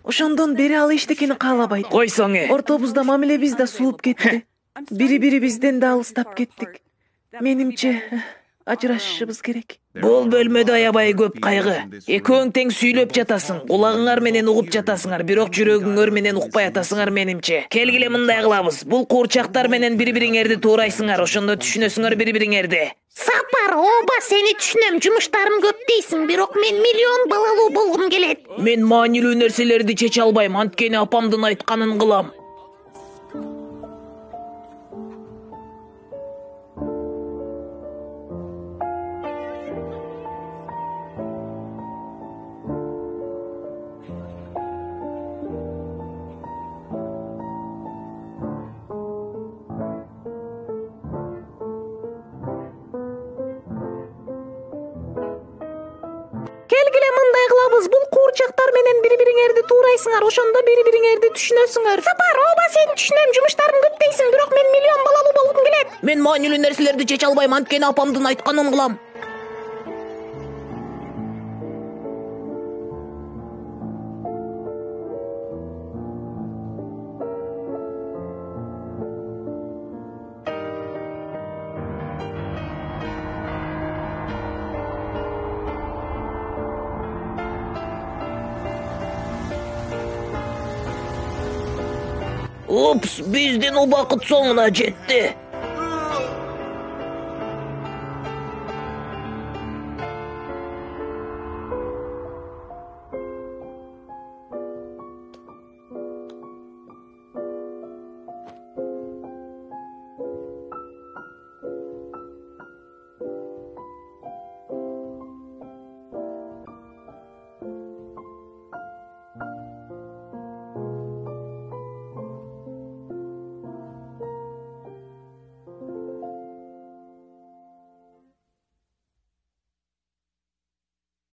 Ошондон бери ал эчтекени каалабайт. Койсоң Ортобузда мамилебиз да сууп кетти. Бири-бирибизден да алыстап кеттик. Менимче ажырашышыбыз керек. Бул бөлмөдө аябай көп кайгы. Экөөң тең сүйлөп жатасың, кулагыңар менен угуп жатасыңар, бирок жүрөгүңөр менен укпай атасыңар менимче. Келгиле мындай кылабыз. Бул куурчактар менен бири-бириңерди туурайсыңар, ошондо түшүнөсүңөр бири-бириңерди. Сапар, ооба сени түшүнөм, жумуштарым көп дейсиң, бирок мен миллион балалуу болгум келет. Мен маанилүү нерселерди чече албайм, анткени апамдын айтканын кылам. Келгиле мындай кылабыз. Бул куурчактар менен бири-бириңерди туурайсыңар, ошондо бири-бириңерди түшүнөсүңөр. Сапар, ооба сени түшүнөм, жумуштарым көп дейсиң, бирок мен миллион балалуу болгум келет. Мен маанилүү нерселерди чече албайм, анткени апамдын айтканын кылам. Упс, биздин убакыт соңуна жетти.